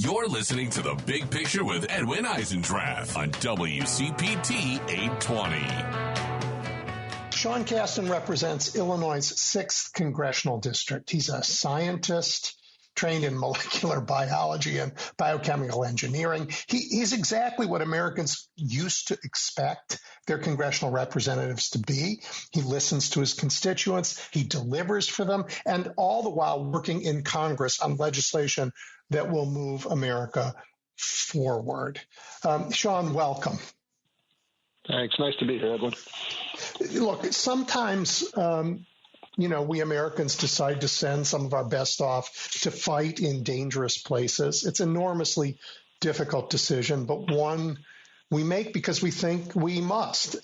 You're listening to The Big Picture with Edwin Eisendrath on WCPT 820. Sean Casten represents Illinois' 6th Congressional District. He's a scientist trained in molecular biology and biochemical engineering. He's exactly what Americans used to expect their congressional representatives to be. He listens to his constituents, he delivers for them, and all the while working in Congress on legislation that will move America forward. Sean, welcome. Thanks. Nice to be here, Edwin. Look, sometimes we Americans decide to send some of our best off to fight in dangerous places. It's an enormously difficult decision, but one we make because we think we must.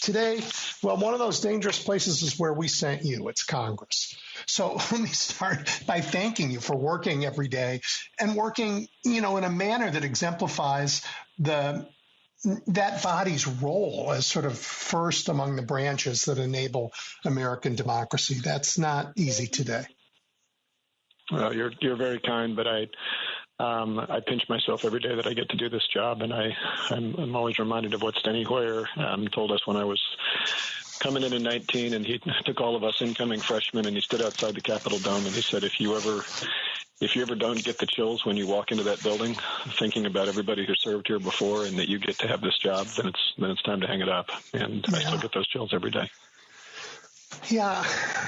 Today, one of those dangerous places is where we sent you. It's Congress. So let me start by thanking you for working every day and working, in a manner that exemplifies that body's role as sort of first among the branches that enable American democracy. That's not easy today. Well, you're very kind, but I pinch myself every day that I get to do this job, and I'm always reminded of what Steny Hoyer told us when I was coming in 19, and he took all of us incoming freshmen, and he stood outside the Capitol Dome, and he said, if you ever don't get the chills when you walk into that building, thinking about everybody who served here before and that you get to have this job, then it's time to hang it up. And I still get those chills every day. Yeah.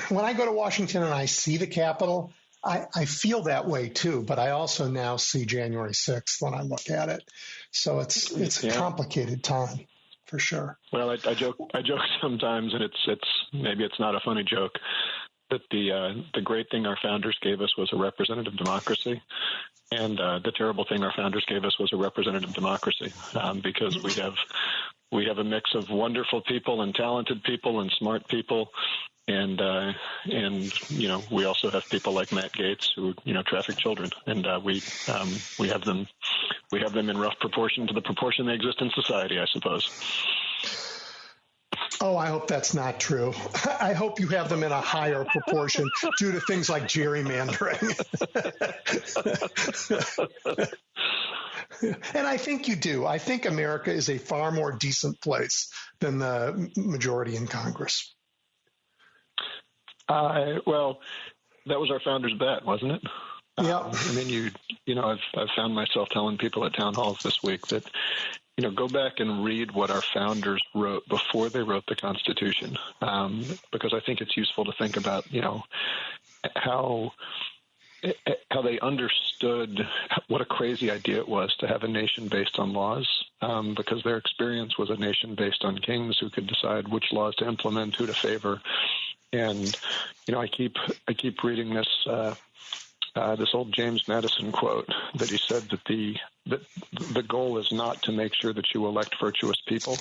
When I go to Washington and I see the Capitol, I feel that way too, but I also now see January 6th when I look at it. So it's a complicated time for sure. Well, I joke sometimes, and it's maybe it's not a funny joke, that the great thing our founders gave us was a representative democracy, and the terrible thing our founders gave us was a representative democracy, because we have a mix of wonderful people and talented people and smart people, and we also have people like Matt Gaetz who traffic children, and we have them in rough proportion to the proportion they exist in society, I suppose. Oh, I hope that's not true. I hope you have them in a higher proportion due to things like gerrymandering. And I think you do. I think America is a far more decent place than the majority in Congress. Well, that was our founders' bet, wasn't it? Yeah. I've found myself telling people at town halls this week that, go back and read what our founders wrote before they wrote the Constitution, because I think it's useful to think about, how they understood what a crazy idea it was to have a nation based on laws, because their experience was a nation based on kings who could decide which laws to implement, who to favor. And, I keep reading this old James Madison quote that he said that the goal is not to make sure that you elect virtuous people,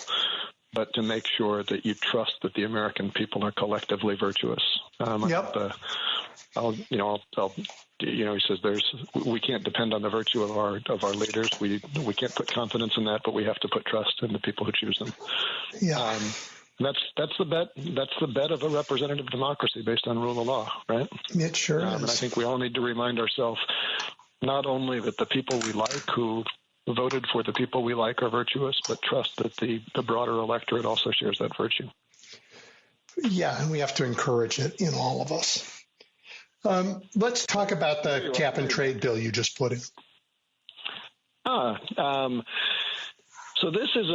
but to make sure that you trust that the American people are collectively virtuous. He says we can't depend on the virtue of our leaders. We can't put confidence in that, but we have to put trust in the people who choose them. Yeah. That's the bet. That's the bet of a representative democracy based on rule of law, right? It sure is. And I think we all need to remind ourselves not only that the people we like, who voted for the people we like, are virtuous, but trust that the broader electorate also shares that virtue. Yeah, and we have to encourage it in all of us. Let's talk about the cap and trade bill you just put in. So this is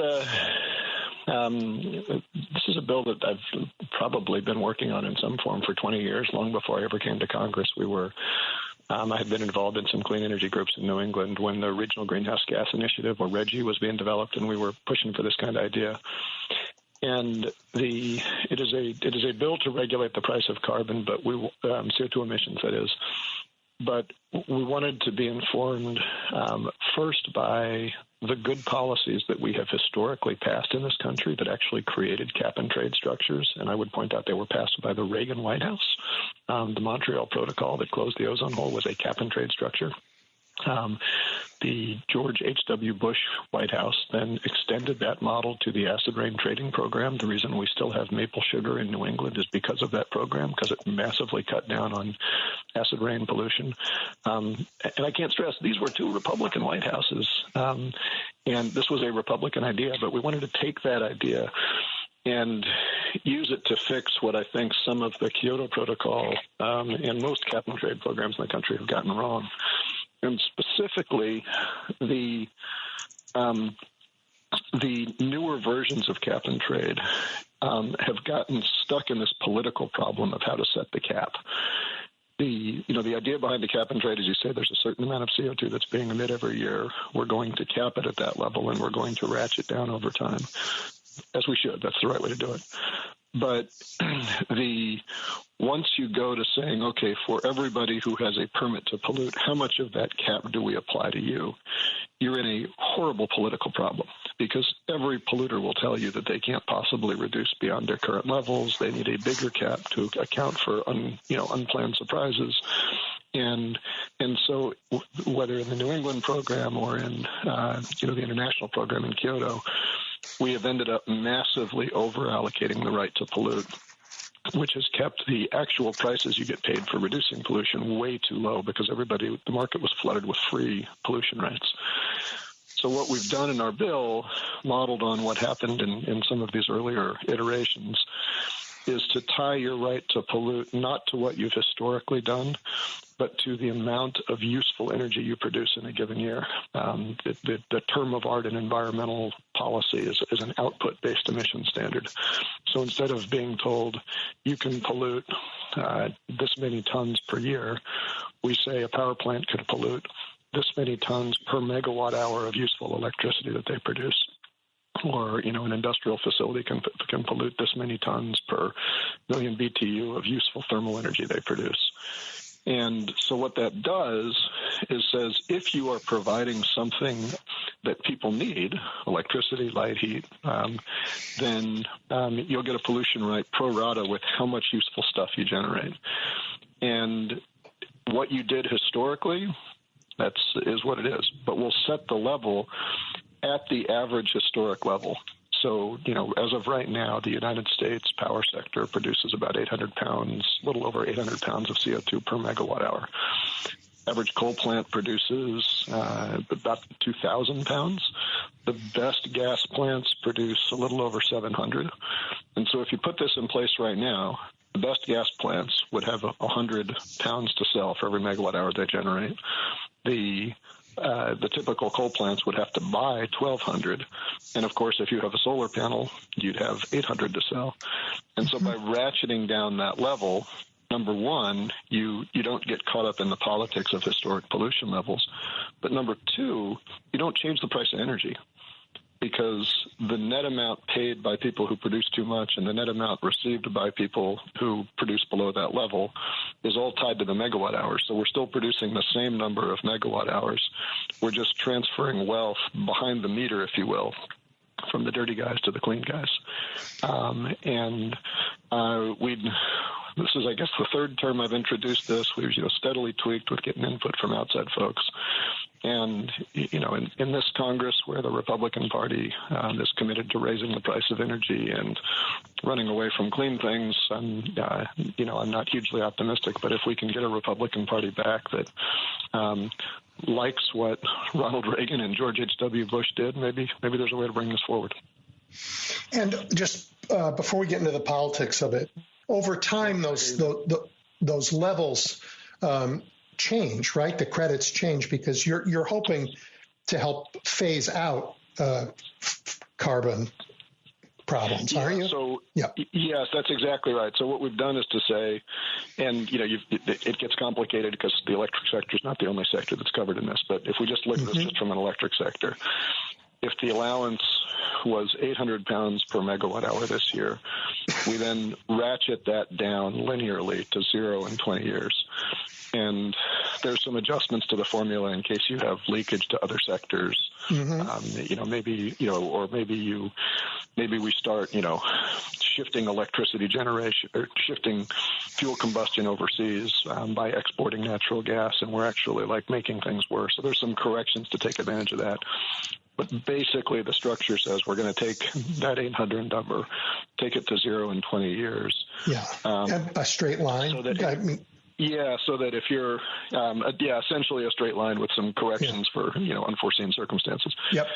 a bill that I've probably been working on in some form for 20 years, long before I ever came to Congress. I had been involved in some clean energy groups in New England when the Regional Greenhouse Gas Initiative, or RGGI, was being developed, and we were pushing for this kind of idea. And it is a bill to regulate the price of carbon, but CO2 emissions, that is. But we wanted to be informed first by the good policies that we have historically passed in this country that actually created cap-and-trade structures. And I would point out they were passed by the Reagan White House. The Montreal Protocol that closed the ozone hole was a cap-and-trade structure. the George H.W. Bush White House then extended that model to the acid rain trading program. The reason we still have maple sugar in New England is because of that program, because it massively cut down on acid rain pollution. And I can't stress, these were two Republican White Houses, and this was a Republican idea, but we wanted to take that idea and use it to fix what I think some of the Kyoto Protocol and most cap and trade programs in the country have gotten wrong. And specifically, the newer versions of cap and trade have gotten stuck in this political problem of how to set the cap. The idea behind the cap and trade is you say there's a certain amount of CO2 that's being emitted every year. We're going to cap it at that level, and we're going to ratchet down over time. As we should. That's the right way to do it. But once you go to saying, okay, for everybody who has a permit to pollute, how much of that cap do we apply to you? You're in a horrible political problem, because every polluter will tell you that they can't possibly reduce beyond their current levels. They need a bigger cap to account for unplanned surprises. And so whether in the New England program or in the international program in Kyoto, we have ended up massively over-allocating the right to pollute, which has kept the actual prices you get paid for reducing pollution way too low, because the market was flooded with free pollution rights. So what we've done in our bill, modeled on what happened in some of these earlier iterations, is to tie your right to pollute not to what you've historically done, but to the amount of useful energy you produce in a given year. The term of art in environmental policy is an output-based emission standard. So instead of being told you can pollute this many tons per year, we say a power plant could pollute this many tons per megawatt hour of useful electricity that they produce. Or, an industrial facility can pollute this many tons per million BTU of useful thermal energy they produce. And so what that does is says if you are providing something that people need, electricity, light, heat, then you'll get a pollution right pro rata with how much useful stuff you generate. And what you did historically, is what it is. But we'll set the level at the average historic level. So, as of right now, the United States power sector produces about 800 pounds, a little over 800 pounds of CO2 per megawatt hour. Average coal plant produces about 2,000 pounds. The best gas plants produce a little over 700. And so if you put this in place right now, the best gas plants would have 100 pounds to sell for every megawatt hour they generate. The typical coal plants would have to buy 1,200. And, of course, if you have a solar panel, you'd have 800 to sell. And so by ratcheting down that level, number one, you don't get caught up in the politics of historic pollution levels. But number two, you don't change the price of energy, because the net amount paid by people who produce too much and the net amount received by people who produce below that level is all tied to the megawatt hours. So we're still producing the same number of megawatt hours. We're just transferring wealth behind the meter, if you will, from the dirty guys to the clean guys. This is, I guess, the third term I've introduced this. We've steadily tweaked with getting input from outside folks. And, in this Congress, where the Republican Party is committed to raising the price of energy and running away from clean things, I'm not hugely optimistic. But if we can get a Republican Party back that likes what Ronald Reagan and George H.W. Bush did, maybe there's a way to bring this forward. And just before we get into the politics of it, over time, those levels change, right? The credits change because you're hoping to help phase out carbon problems, aren't you? So, yes, that's exactly right. So what we've done is to say, and it gets complicated because the electric sector is not the only sector that's covered in this. But if we just look at this just from an electric sector, if the allowance was 800 pounds per megawatt hour this year, we then ratchet that down linearly to zero in 20 years. And there's some adjustments to the formula in case you have leakage to other sectors. Maybe we start, shifting electricity generation or shifting fuel combustion overseas by exporting natural gas, and we're actually like making things worse. So there's some corrections to take advantage of that. But basically, the structure says we're going to take that 800 number, take it to zero in 20 years. Yeah, a straight line. So that so that if you're, essentially a straight line with some corrections for unforeseen circumstances. Yep.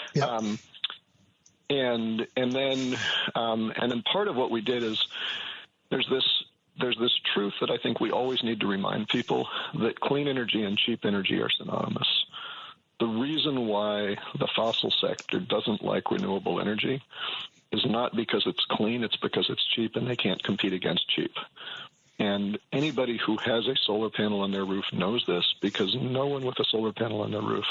And then part of what we did is there's this truth that I think we always need to remind people that clean energy and cheap energy are synonymous. The reason why the fossil sector doesn't like renewable energy is not because it's clean, it's because it's cheap and they can't compete against cheap. And anybody who has a solar panel on their roof knows this, because no one with a solar panel on their roof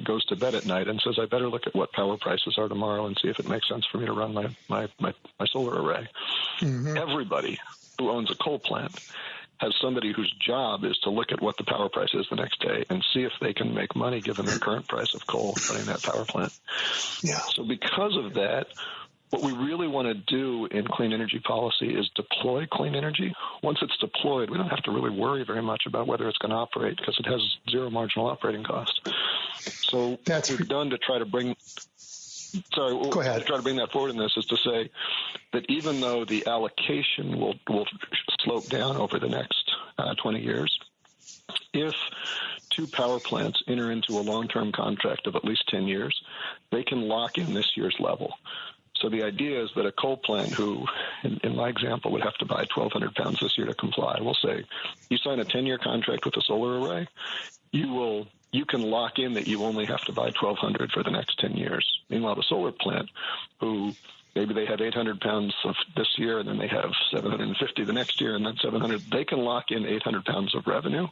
goes to bed at night and says, I better look at what power prices are tomorrow and see if it makes sense for me to run my solar array. Mm-hmm. Everybody who owns a coal plant has somebody whose job is to look at what the power price is the next day and see if they can make money given the current price of coal running that power plant. Yeah. So because of that, what we really want to do in clean energy policy is deploy clean energy. Once it's deployed, we don't have to really worry very much about whether it's going to operate because it has zero marginal operating cost. So what we've done to try to bring Go ahead. To try to bring that forward in this is to say that even though the allocation will slope down over the next 20 years, if two power plants enter into a long-term contract of at least 10 years, they can lock in this year's level. So the idea is that a coal plant who, in my example, would have to buy 1,200 pounds this year to comply, will say, you sign a 10-year contract with a solar array, you can lock in that you only have to buy 1,200 for the next 10 years. Meanwhile, the solar plant, who maybe they have 800 pounds of this year, and then they have 750 the next year, and then 700, they can lock in 800 pounds of revenue.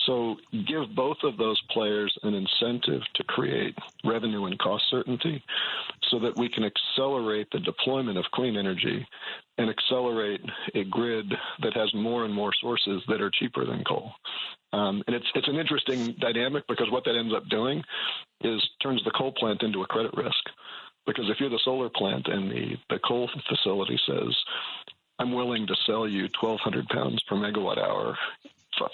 So give both of those players an incentive to create revenue and cost certainty so that we can accelerate the deployment of clean energy and accelerate a grid that has more and more sources that are cheaper than coal. And it's an interesting dynamic, because what that ends up doing is turns the coal plant into a credit risk. Because if you're the solar plant and the coal facility says, I'm willing to sell you 1,200 pounds per megawatt hour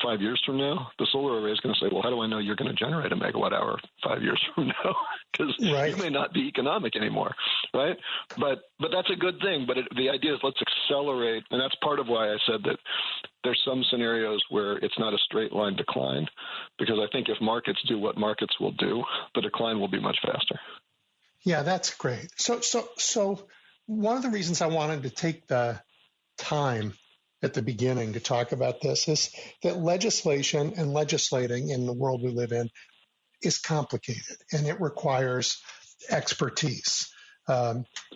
5 years from now, the solar array is going to say, well, how do I know you're going to generate a megawatt hour 5 years from now? Because you may not be economic anymore, right? But that's a good thing. But the idea is let's accelerate, and that's part of why I said that there's some scenarios where it's not a straight line decline, because I think if markets do what markets will do, the decline will be much faster. Yeah, that's great. So one of the reasons I wanted to take the time at the beginning to talk about this is that legislation and legislating in the world we live in is complicated, and it requires expertise.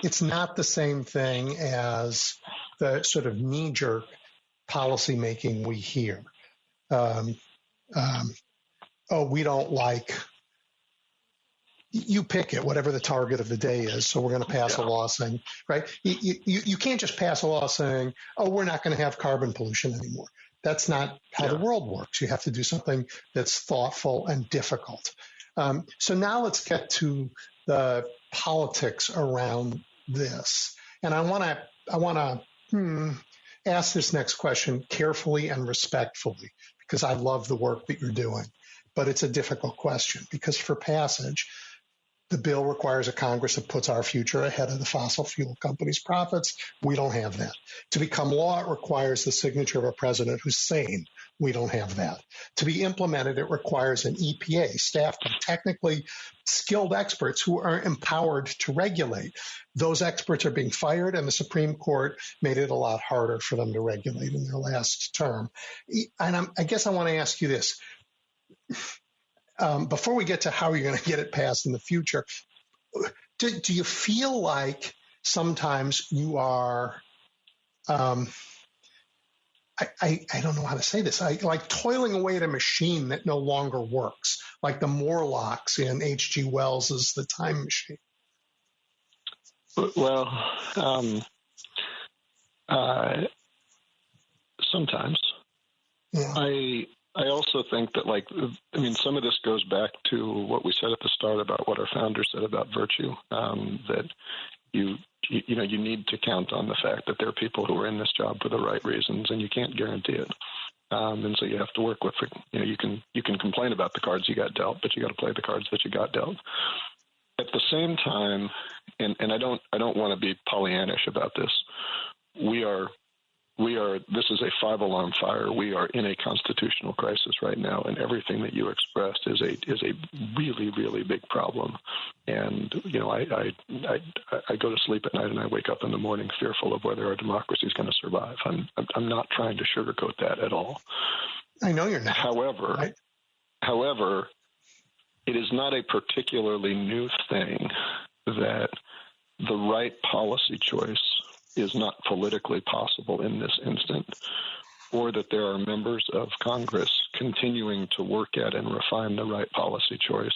It's not the same thing as the sort of knee-jerk policy making we hear. We don't like, you pick it, whatever the target of the day is. So we're going to pass a law saying, right? You can't just pass a law saying, we're not going to have carbon pollution anymore. That's not how the world works. You have to do something that's thoughtful and difficult. So now let's get to the politics around this. And I want to ask this next question carefully and respectfully, because I love the work that you're doing. But it's a difficult question, because for passage, the bill requires a Congress that puts our future ahead of the fossil fuel companies' profits. We don't have that. To become law, it requires the signature of a president who's sane. We don't have that. To be implemented, it requires an EPA staffed with technically skilled experts who are empowered to regulate. Those experts are being fired, and the Supreme Court made it a lot harder for them to regulate in their last term. And I guess I want to ask you this. Before we get to how you're going to get it passed in the future, do you feel like sometimes you are, I don't know how to say this, like toiling away at a machine that no longer works, like the Morlocks in H.G. Wells's The Time Machine? Well, sometimes. Yeah. I also think that, some of this goes back to what we said at the start about what our founders said about virtue, that you need to count on the fact that there are people who are in this job for the right reasons, and you can't guarantee it. And so you have to work with, you can complain about the cards you got dealt, but you got to play the cards that you got dealt. At the same time, and I don't want to be Pollyannish about this. This is a 5-alarm fire. We are in a constitutional crisis right now, and everything that you expressed is a really, really big problem. And I go to sleep at night and I wake up in the morning fearful of whether our democracy is going to survive. I'm not trying to sugarcoat that at all. I know you're not. However, it is not a particularly new thing that the right policy choice is not politically possible in this instant, or that there are members of Congress continuing to work at and refine the right policy choice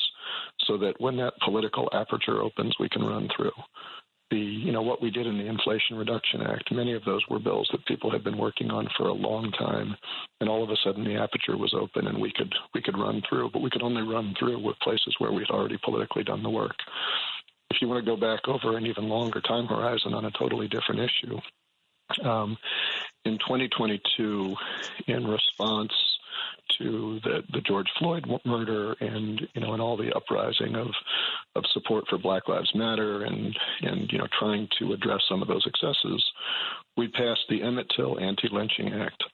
so that when that political aperture opens, we can run through. What we did in the Inflation Reduction Act, many of those were bills that people had been working on for a long time, and all of a sudden the aperture was open and we could run through, but we could only run through with places where we'd already politically done the work. If you want to go back over an even longer time horizon on a totally different issue, in 2022, in response to the George Floyd murder and all the uprising of support for Black Lives Matter and trying to address some of those excesses, we passed the Emmett Till Anti-Lynching Act,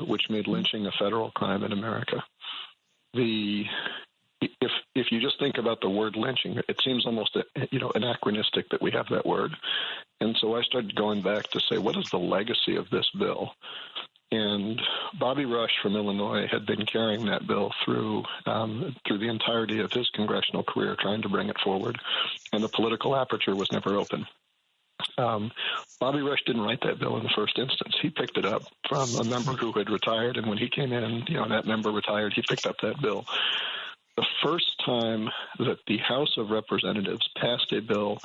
which made lynching a federal crime in America. If you just think about the word lynching, it seems almost anachronistic that we have that word. And so I started going back to say, what is the legacy of this bill? And Bobby Rush from Illinois had been carrying that bill through the entirety of his congressional career, trying to bring it forward, and the political aperture was never open. Bobby Rush didn't write that bill in the first instance. He picked it up from a member who had retired, and when he came in, that member retired, he picked up that bill. The first time that the House of Representatives passed a bill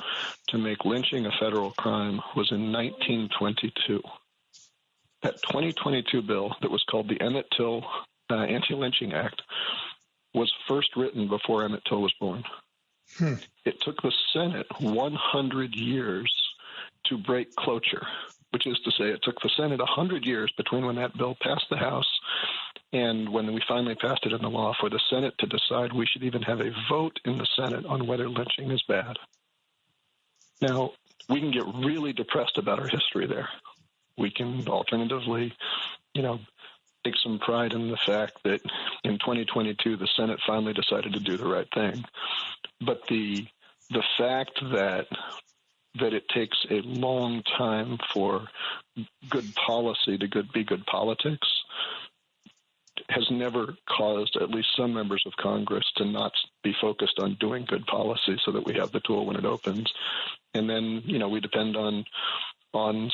to make lynching a federal crime was in 1922. That 2022 bill that was called the Emmett Till Anti-Lynching Act was first written before Emmett Till was born. It took the Senate 100 years to break cloture, which is to say it took the Senate 100 years between when that bill passed the House and when we finally passed it into law for the Senate to decide we should even have a vote in the Senate on whether lynching is bad. Now, we can get really depressed about our history there. We can alternatively, take some pride in the fact that in 2022 the Senate finally decided to do the right thing. But the fact that it takes a long time for good policy to be good politics has never caused at least some members of Congress to not be focused on doing good policy so that we have the tool when it opens. And then, we depend on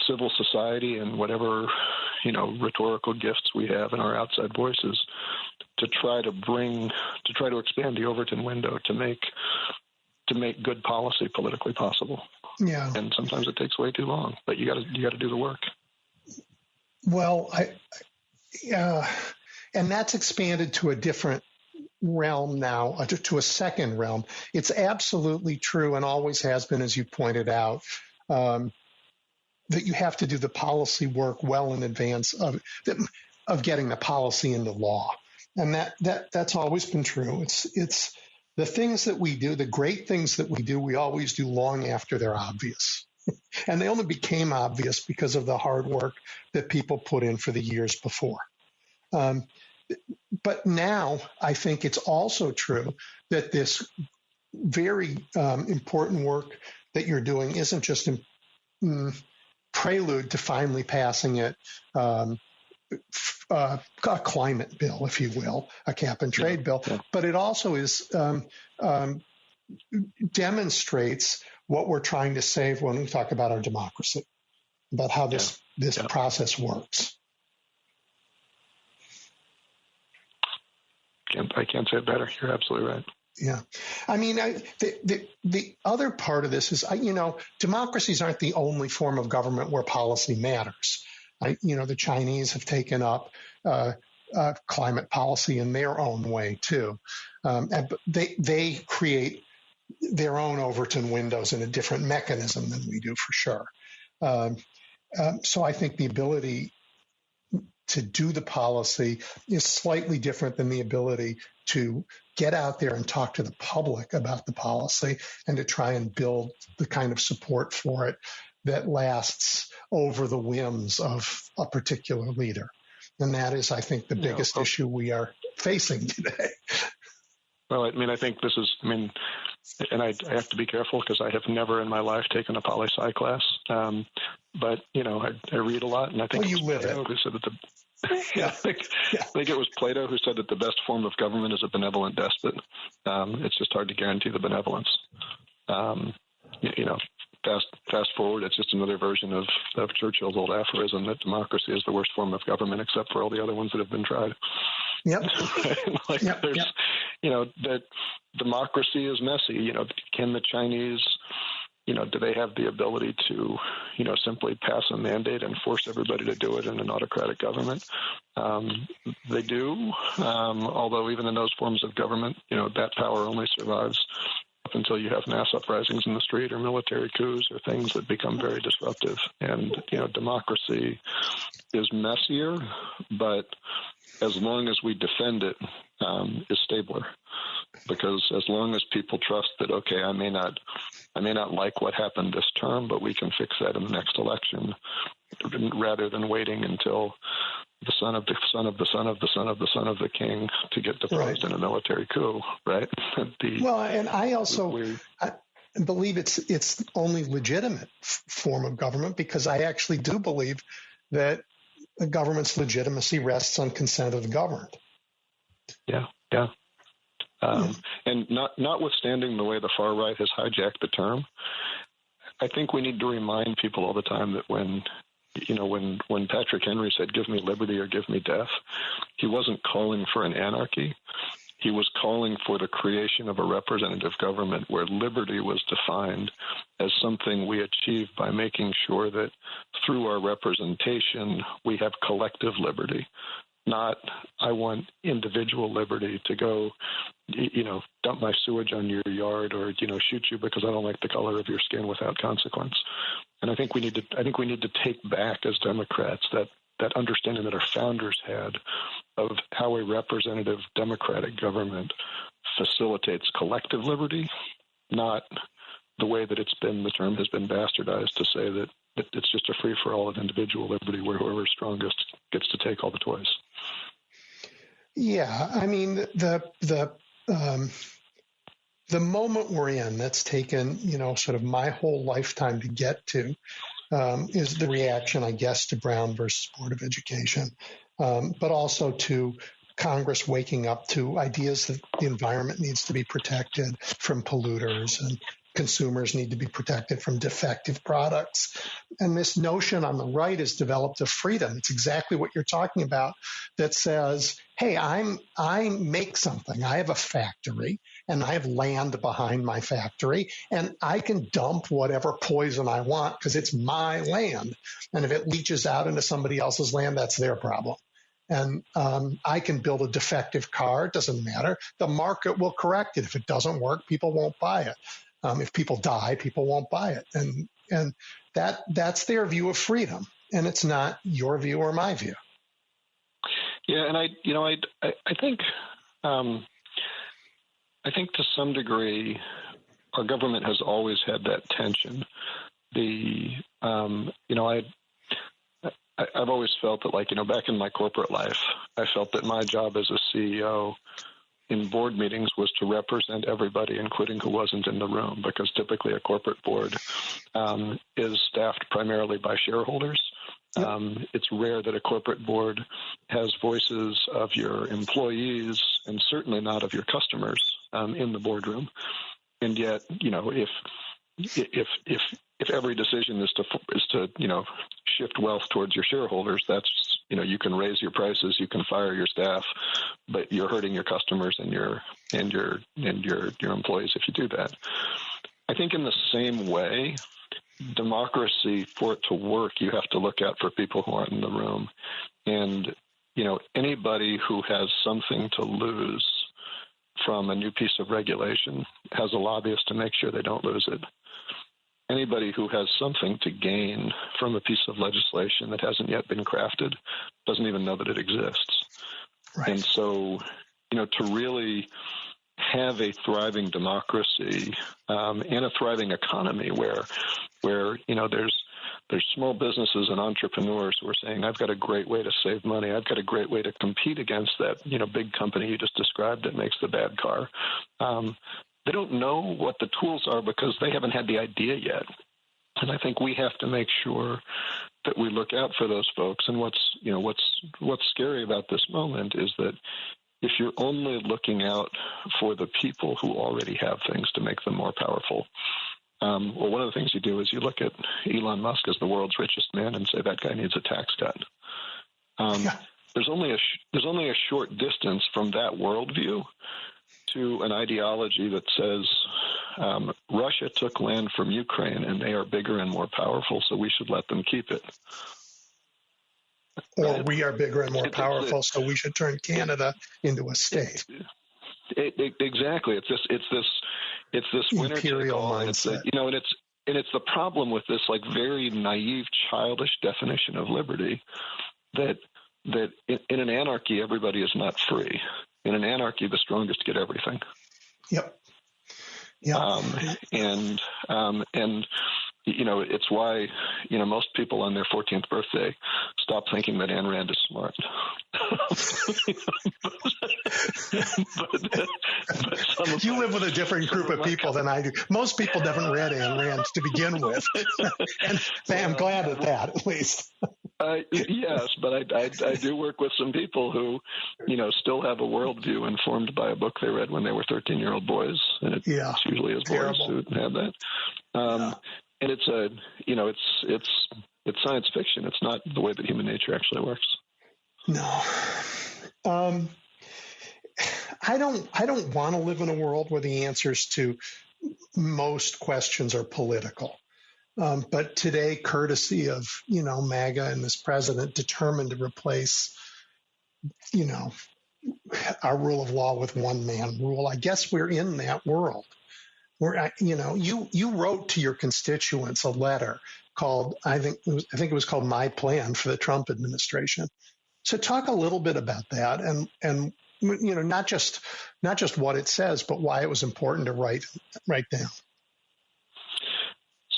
civil society and whatever, rhetorical gifts we have in our outside voices to try to expand the Overton window to make good policy politically possible. Yeah. And sometimes it takes way too long, but you got to do the work. Well, and that's expanded to a different realm now, to a second realm. It's absolutely true and always has been, as you pointed out, that you have to do the policy work well in advance of getting the policy into law. And that's always been true. It's the things that we do, the great things that we do, we always do long after they're obvious. And they only became obvious because of the hard work that people put in for the years before. But now I think it's also true that this very important work that you're doing isn't just a prelude to finally passing it, a climate bill, if you will, a cap and trade bill, but it also demonstrates what we're trying to save when we talk about our democracy, about how this process works. I can't say it better. You're absolutely right. Yeah. I mean, the other part of this is, democracies aren't the only form of government where policy matters. The Chinese have taken up climate policy in their own way, too. They create their own Overton windows in a different mechanism than we do, for sure. So I think the ability to do the policy is slightly different than the ability to get out there and talk to the public about the policy and to try and build the kind of support for it that lasts over the whims of a particular leader. And that is, I think, the biggest issue we are facing today. Well, I mean, I think this is, and I have to be careful because I have never in my life taken a poli-sci class. But, I read a lot, and I think you live it. Who said that I think it was Plato who said that the best form of government is a benevolent despot. It's just hard to guarantee the benevolence. Fast forward, it's just another version of Churchill's old aphorism that democracy is the worst form of government except for all the other ones that have been tried. Yep. That democracy is messy. Can the Chinese, do they have the ability to, simply pass a mandate and force everybody to do it in an autocratic government? They do, although even in those forms of government, that power only survives up until you have mass uprisings in the street or military coups or things that become very disruptive. And, democracy is messier, but as long as we defend it, is stabler. Because as long as people trust that, okay, I may not like what happened this term, but we can fix that in the next election, rather than waiting until the son of the son of the son of the son of the son of the king to get deposed in a military coup, right? And I also I believe it's only legitimate form of government, because I actually do believe that the government's legitimacy rests on consent of the governed. Yeah. And notwithstanding the way the far right has hijacked the term, I think we need to remind people all the time that when Patrick Henry said, "Give me liberty or give me death," he wasn't calling for an anarchy. He was calling for the creation of a representative government where liberty was defined as something we achieve by making sure that through our representation, we have collective liberty. Not, I want individual liberty to go, dump my sewage on your yard or, shoot you because I don't like the color of your skin without consequence. And I think we need to take back as Democrats that understanding that our founders had of how a representative democratic government facilitates collective liberty, not the way that the term has been bastardized to say that it's just a free-for-all of individual liberty where whoever's strongest gets to take all the toys. Yeah, I mean, the moment we're in that's taken, sort of my whole lifetime to get to is the reaction, I guess, to Brown versus Board of Education, but also to Congress waking up to ideas that the environment needs to be protected from polluters and consumers need to be protected from defective products. And this notion on the right has developed of freedom. It's exactly what you're talking about, that says, hey, I make something. I have a factory and I have land behind my factory and I can dump whatever poison I want because it's my land. And if it leaches out into somebody else's land, that's their problem. And I can build a defective car. It doesn't matter. The market will correct it. If it doesn't work, people won't buy it. If people die, people won't buy it. And that's their view of freedom. And it's not your view or my view. Yeah. And I think to some degree, our government has always had that tension. I've always felt that, back in my corporate life, I felt that my job as a CEO in board meetings was to represent everybody, including who wasn't in the room, because typically a corporate board is staffed primarily by shareholders. It's rare that a corporate board has voices of your employees and certainly not of your customers in the boardroom. And yet, if every decision is to shift wealth towards your shareholders, that's you can raise your prices, you can fire your staff, but you're hurting your customers and your employees if you do that. I think in the same way, democracy, for it to work, you have to look out for people who aren't in the room. And anybody who has something to lose from a new piece of regulation has a lobbyist to make sure they don't lose it. Anybody who has something to gain from a piece of legislation that hasn't yet been crafted doesn't even know that it exists. Right. And so, to really have a thriving democracy and a thriving economy where there's small businesses and entrepreneurs who are saying, I've got a great way to save money. I've got a great way to compete against that, big company you just described that makes the bad car. They don't know what the tools are because they haven't had the idea yet. And I think we have to make sure that we look out for those folks. And what's scary about this moment is that if you're only looking out for the people who already have things to make them more powerful, one of the things you do is you look at Elon Musk as the world's richest man and say that guy needs a tax cut. There's only a short distance from that worldview to an ideology that says Russia took land from Ukraine and they are bigger and more powerful, so we should let them keep it. Or we are bigger and more powerful, so we should turn Canada into a state. Exactly. It's this winner take all, and it's the problem with this very naive, childish definition of liberty that in an anarchy everybody is not free. In an anarchy, the strongest get everything. Yep. And it's why most people on their 14th birthday stop thinking that Ayn Rand is smart. but you live with a different group of people than I do. Most people haven't read Ayn Rand to begin with, and I'm glad at that, at least. Yes, but I do work with some people who, still have a worldview informed by a book they read when they were 13-year-old boys, and it's usually as boys who have that. And it's science fiction. It's not the way that human nature actually works. No. I don't want to live in a world where the answers to most questions are political. But today, courtesy of, MAGA and this president determined to replace, our rule of law with one man rule, I guess we're in that world where, you wrote to your constituents a letter called, I think it was called My Plan for the Trump administration. So talk a little bit about that and not just what it says, but why it was important to write down.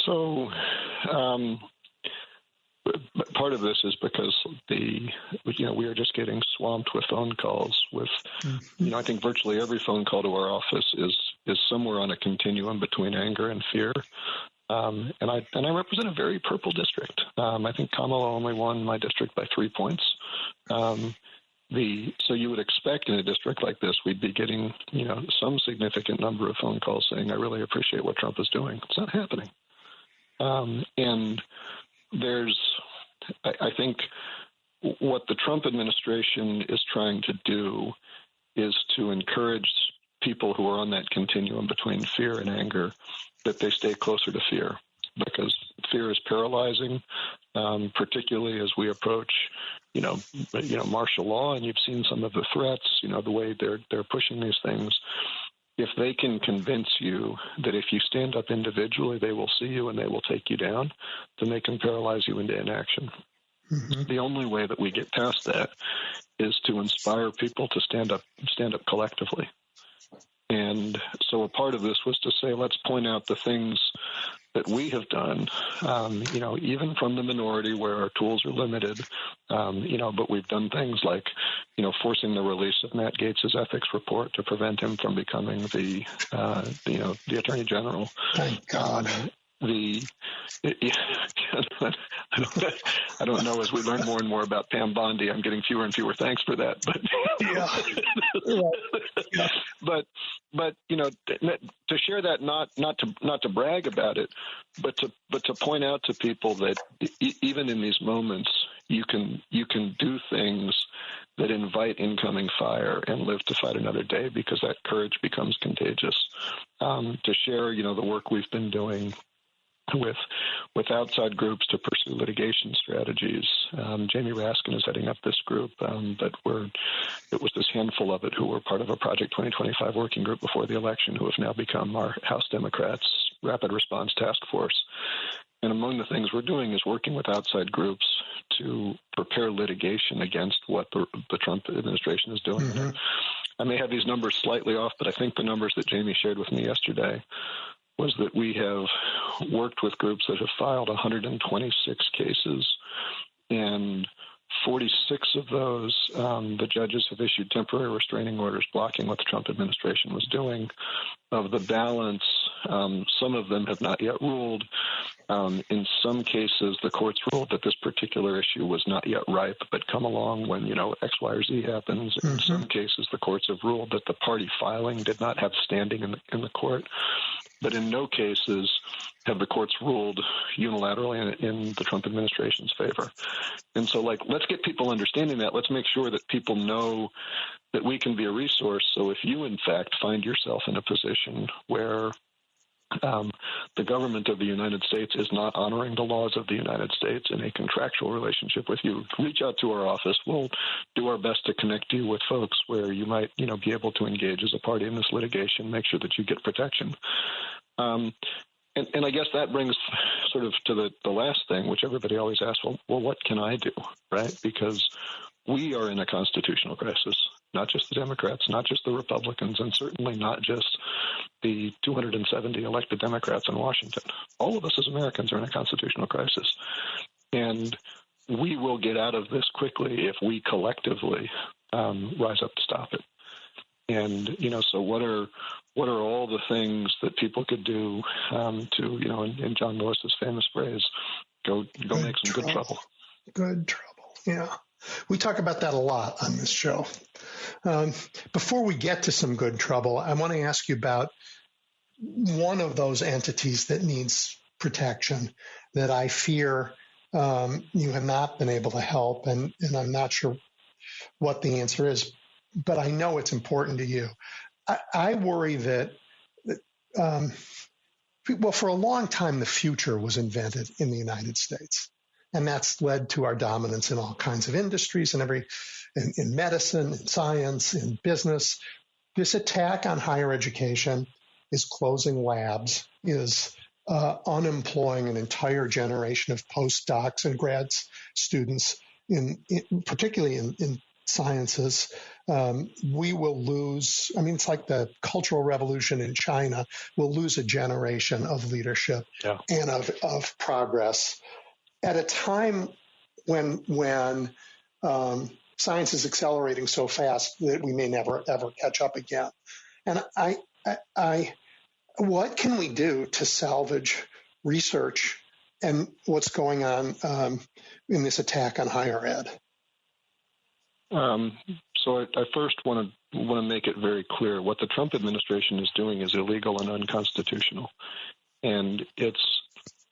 So part of this is because we are just getting swamped with phone calls with, I think virtually every phone call to our office is somewhere on a continuum between anger and fear. And I represent a very purple district. I think Kamala only won my district by 3 points. So you would expect in a district like this, we'd be getting, some significant number of phone calls saying, I really appreciate what Trump is doing. It's not happening. And I think what the Trump administration is trying to do is to encourage people who are on that continuum between fear and anger that they stay closer to fear, because fear is paralyzing, particularly as we approach, martial law, and you've seen some of the threats, the way they're pushing these things. If they can convince you that if you stand up individually, they will see you and they will take you down, then they can paralyze you into inaction. Mm-hmm. The only way that we get past that is to inspire people to stand up collectively. And so a part of this was to say, let's point out the things that we have done, even from the minority where our tools are limited, but we've done things like, forcing the release of Matt Gaetz's ethics report to prevent him from becoming the Attorney General. Thank God. I don't know. As we learn more and more about Pam Bondi, I'm getting fewer and fewer thanks for that. But but to share that, not to brag about it, but to point out to people that even in these moments, you can do things that invite incoming fire and live to fight another day, because that courage becomes contagious. To share, the work we've been doing with outside groups to pursue litigation strategies. Jamie Raskin is heading up this group, but it was this handful of it who were part of a Project 2025 working group before the election who have now become our House Democrats' Rapid Response Task Force. And among the things we're doing is working with outside groups to prepare litigation against what the Trump administration is doing. Mm-hmm. I may have these numbers slightly off, but I think the numbers that Jamie shared with me yesterday was that we have worked with groups that have filed 126 cases, and 46 of those, the judges have issued temporary restraining orders blocking what the Trump administration was doing. Of the balance, some of them have not yet ruled. In some cases, the courts ruled that this particular issue was not yet ripe, but come along when, X, Y, or Z happens. In some cases, the courts have ruled that the party filing did not have standing in the court. But in no cases have the courts ruled unilaterally in the Trump administration's favor. And so, let's get people understanding that. Let's make sure that people know that we can be a resource. So if you, in fact, find yourself in a position where the government of the United States is not honoring the laws of the United States in a contractual relationship with you, reach out to our office. We'll do our best to connect you with folks where you might, be able to engage as a party in this litigation, make sure that you get protection. And I guess that brings sort of to the last thing, which everybody always asks, well, what can I do, right? Because we are in a constitutional crisis, not just the Democrats, not just the Republicans, and certainly not just the 270 elected Democrats in Washington. All of us as Americans are in a constitutional crisis. And we will get out of this quickly if we collectively rise up to stop it. And, so what are all the things that people could do to, in John Lewis's famous phrase, go make some good trouble. Good trouble, yeah. We talk about that a lot on this show. Before we get to some good trouble, I want to ask you about one of those entities that needs protection that I fear you have not been able to help, and I'm not sure what the answer is, but I know it's important to you. I worry that, for a long time, the future was invented in the United States. And that's led to our dominance in all kinds of industries and in medicine, in science, in business. This attack on higher education is closing labs, is unemploying an entire generation of postdocs and grad students, particularly in sciences. We will lose, it's like the Cultural Revolution in China. We'll lose a generation of leadership and of progress at a time when science is accelerating so fast that we may never, ever catch up again. And what can we do to salvage research and what's going on in this attack on higher ed? So I first want to make it very clear what the Trump administration is doing is illegal and unconstitutional. And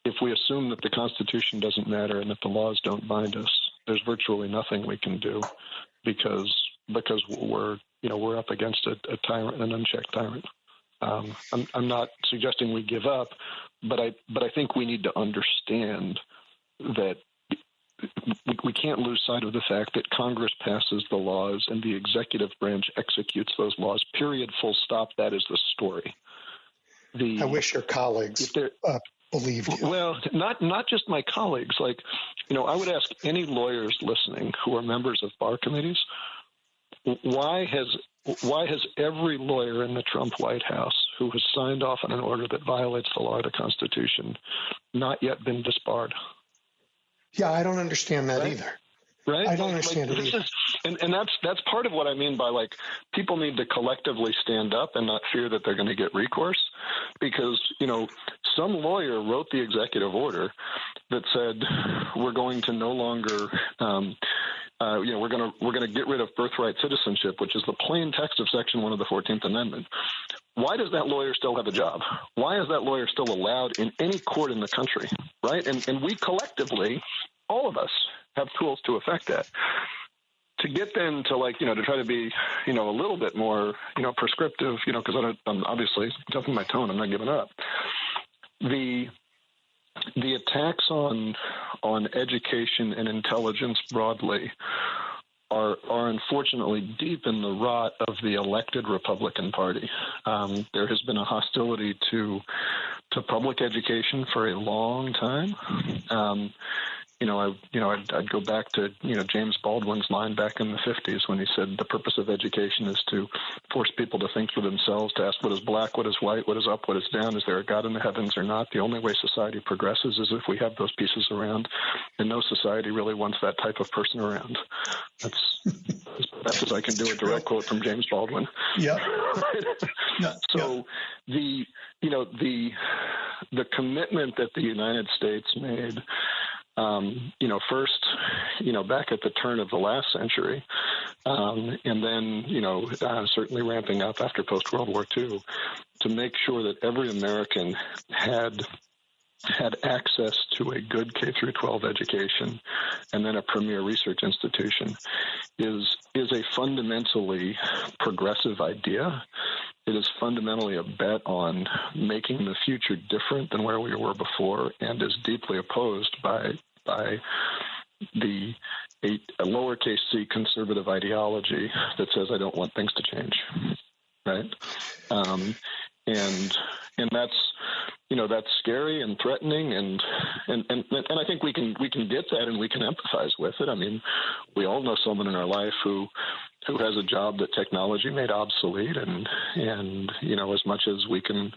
if we assume that the Constitution doesn't matter and that the laws don't bind us, there's virtually nothing we can do because we're up against a tyrant, an unchecked tyrant. I'm not suggesting we give up, but I think we need to understand that we can't lose sight of the fact that Congress passes the laws and the executive branch executes those laws. Period. Full stop. That is the story. I wish your colleagues believed you. Well, not just my colleagues. I would ask any lawyers listening who are members of bar committees, why has every lawyer in the Trump White House who has signed off on an order that violates the law or the Constitution not yet been disbarred? Yeah, I don't understand that either. Right? I don't understand it either. And that's part of what I mean by people need to collectively stand up and not fear that they're going to get recourse, because some lawyer wrote the executive order that said we're going to no longer we're going to get rid of birthright citizenship, which is the plain text of Section 1 of the 14th Amendment. Why does that lawyer still have a job? Why is that lawyer still allowed in any court in the country, right? And we collectively, all of us, have tools to affect that. To get them to to try to be, a little bit more, prescriptive, because I'm obviously toughening my tone. I'm not giving up. the attacks on education and intelligence broadly are unfortunately deep in the rot of the elected Republican Party. There has been a hostility to public education for a long time. I'd go back to, James Baldwin's line back in the 50s when he said the purpose of education is to force people to think for themselves, to ask what is black, what is white, what is up, what is down, is there a God in the heavens or not? The only way society progresses is if we have those pieces around, and no society really wants that type of person around. That's as best as I can do a direct quote from James Baldwin. Yeah. So the commitment that the United States made, first, back at the turn of the last century, and then, certainly ramping up after post-World War II, to make sure that every American had access to a good K-12 education and then a premier research institution is a fundamentally progressive idea. It is fundamentally a bet on making the future different than where we were before, and is deeply opposed by a lowercase c conservative ideology that says I don't want things to change, right? And that's scary and threatening, and I think we can get that, and we can empathize with it. I mean, we all know someone in our life who has a job that technology made obsolete, and as much as we can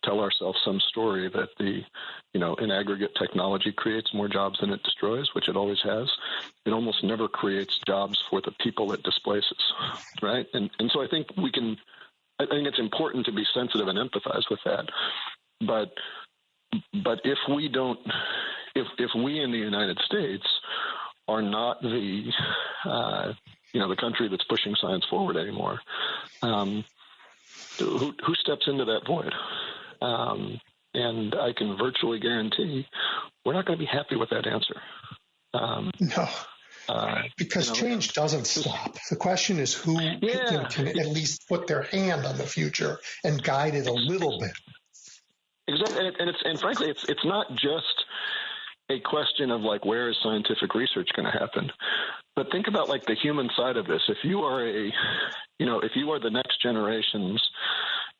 tell ourselves some story that in aggregate technology creates more jobs than it destroys, which it always has, it almost never creates jobs for the people it displaces, right? And so I think it's important to be sensitive and empathize with that. But if we don't, if we in the United States are not the country that's pushing science forward anymore, who steps into that void? And I can virtually guarantee we're not going to be happy with that answer. No. Because change doesn't stop. The question is who can at least put their hand on the future and guide it a little bit. Exactly, and frankly, it's not just a question of like where is scientific research going to happen, but think about like the human side of this. If you are the next generation's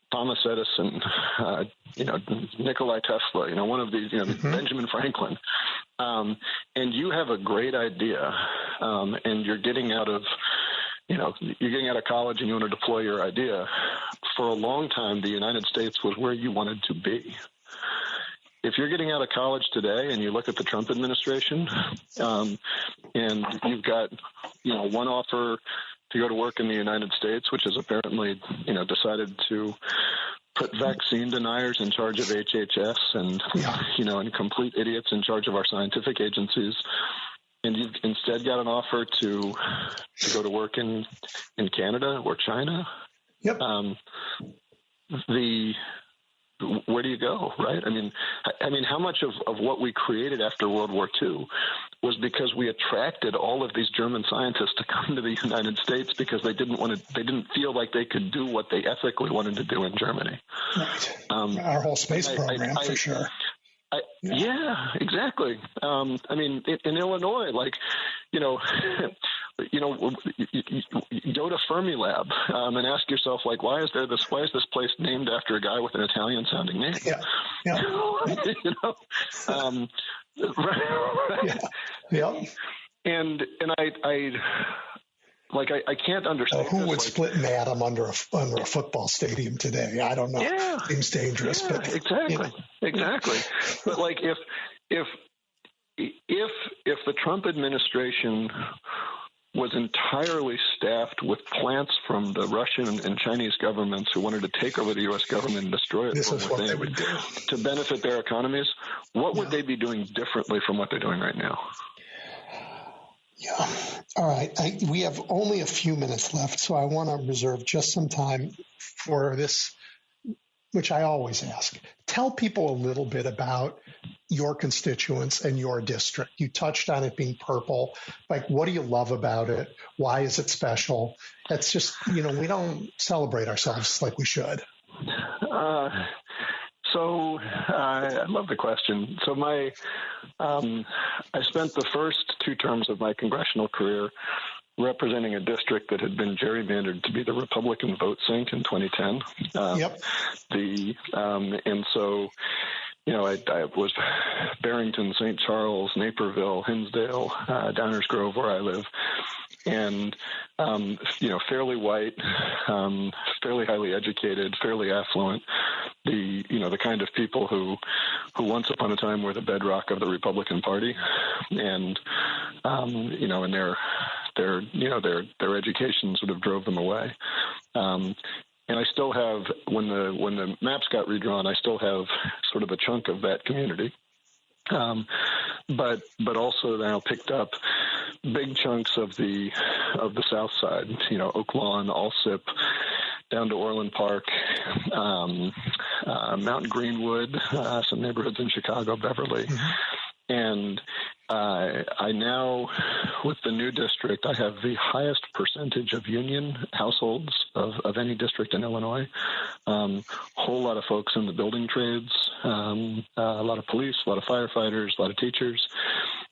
Thomas Edison, Nikola Tesla, one of these, Benjamin Franklin, and you have a great idea, and you're getting out of college and you want to deploy your idea. For a long time, the United States was where you wanted to be. If you're getting out of college today and you look at the Trump administration, and you've got, one offer to go to work in the United States, which has apparently, decided to put vaccine deniers in charge of HHS and, and complete idiots in charge of our scientific agencies. And you've instead got an offer to go to work in Canada or China. Yep. Where do you go, right? I mean, how much of what we created after World War II was because we attracted all of these German scientists to come to the United States because they didn't feel like they could do what they ethically wanted to do in Germany. Right. Our whole space program, for sure. Yeah, exactly. In Illinois, you go to Fermilab and ask yourself, why is this place named after a guy with an Italian-sounding name? Yeah. Right. Yeah. And I can't understand. Who would split an atom under a football stadium today? I don't know. Yeah. Seems dangerous, but exactly. But if the Trump administration was entirely staffed with plants from the Russian and Chinese governments who wanted to take over the U.S. government and destroy it, this is what they would do to benefit their economies, what would they be doing differently from what they're doing right now? Yeah. All right. We have only a few minutes left, so I want to reserve just some time for this, which I always ask. Tell people a little bit about your constituents and your district. You touched on it being purple. What do you love about it? Why is it special? It's just, we don't celebrate ourselves like we should. So I love the question. So I spent the first 2 terms of my congressional career representing a district that had been gerrymandered to be the Republican vote sink in 2010. Yep. And so, I was Barrington, St. Charles, Naperville, Hinsdale, Downers Grove, where I live. And, fairly white, fairly highly educated, fairly affluent, the kind of people who once upon a time were the bedrock of the Republican Party. And, and their education sort of drove them away. And I still have, when the maps got redrawn, I still have sort of a chunk of that community. But also now picked up big chunks of the South Side, Oak Lawn, Alsip, down to Orland Park, Mount Greenwood, some neighborhoods in Chicago, Beverly. Mm-hmm. And I now, with the new district, I have the highest percentage of union households of any district in Illinois. Whole lot of folks in the building trades, a lot of police, a lot of firefighters, a lot of teachers.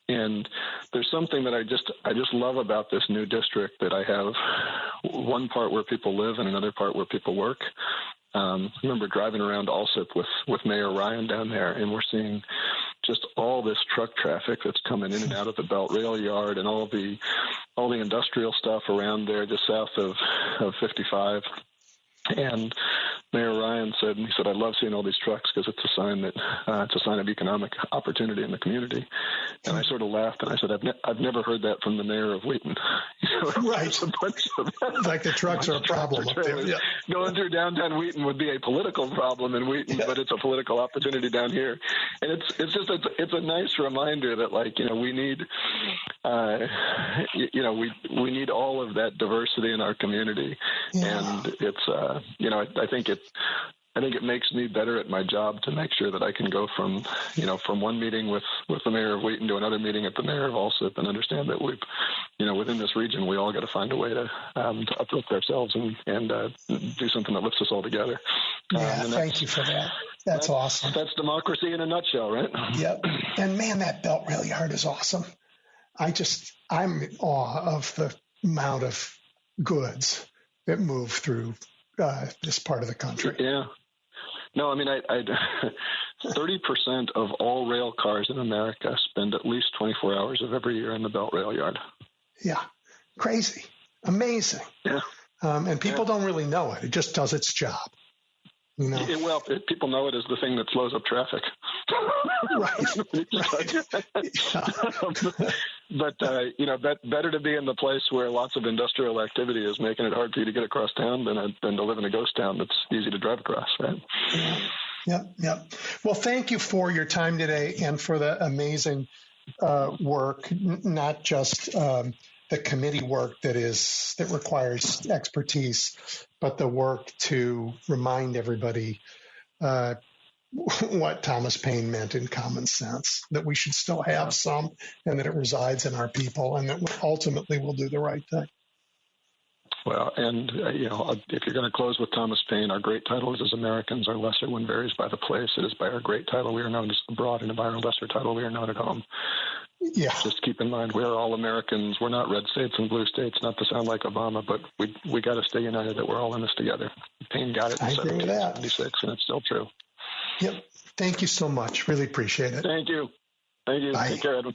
And there's something that I just love about this new district, that I have one part where people live and another part where people work. I remember driving around Alsip with Mayor Ryan down there, and we're seeing just all this truck traffic that's coming in and out of the Belt Rail Yard, and all the industrial stuff around there just south of 55. And Mayor Ryan said, I love seeing all these trucks because it's a sign that it's a sign of economic opportunity in the community. And I sort of laughed and I said, I've never heard that from the mayor of Wheaton. Right. A bunch of like the trucks are a problem up there. Yeah. Going through downtown Wheaton would be a political problem in Wheaton, but it's a political opportunity down here. And it's a nice reminder that, we need we need all of that diversity in our community. Yeah. And it's I think it makes me better at my job to make sure that I can go from one meeting with the mayor of Wheaton to another meeting at the mayor of Alsip, and understand that within this region, we all got to find a way to uplift ourselves and do something that lifts us all together. Yeah, thank you for that. That's awesome. That's democracy in a nutshell, right? Yep. And man, that Belt Rail Yard is awesome. I'm in awe of the amount of goods that move through this part of the country. Yeah. No, I mean, 30% of all rail cars in America spend at least 24 hours of every year in the Belt Rail Yard. Yeah. Crazy. Amazing. Yeah. And people don't really know it. It just does its job. Well, people know it as the thing that slows up traffic. But better to be in the place where lots of industrial activity is making it hard for you to get across town than to live in a ghost town that's easy to drive across, right? Yep. Well, thank you for your time today and for the amazing work, not just the committee work that requires expertise, but the work to remind everybody what Thomas Paine meant in common sense, that we should still have some, and that it resides in our people, and that ultimately we'll do the right thing. Well, and, if you're going to close with Thomas Paine, our great title is As Americans. Our lesser one varies by the place. It is by our great title we are known as abroad, and by our lesser title we are known at home. Yeah. Just keep in mind, we are all Americans. We're not red states and blue states, not to sound like Obama, but we got to stay united, that we're all in this together. Paine got it in 1776, and it's still true. Yep. Thank you so much. Really appreciate it. Thank you. Bye. Take care, Edwin.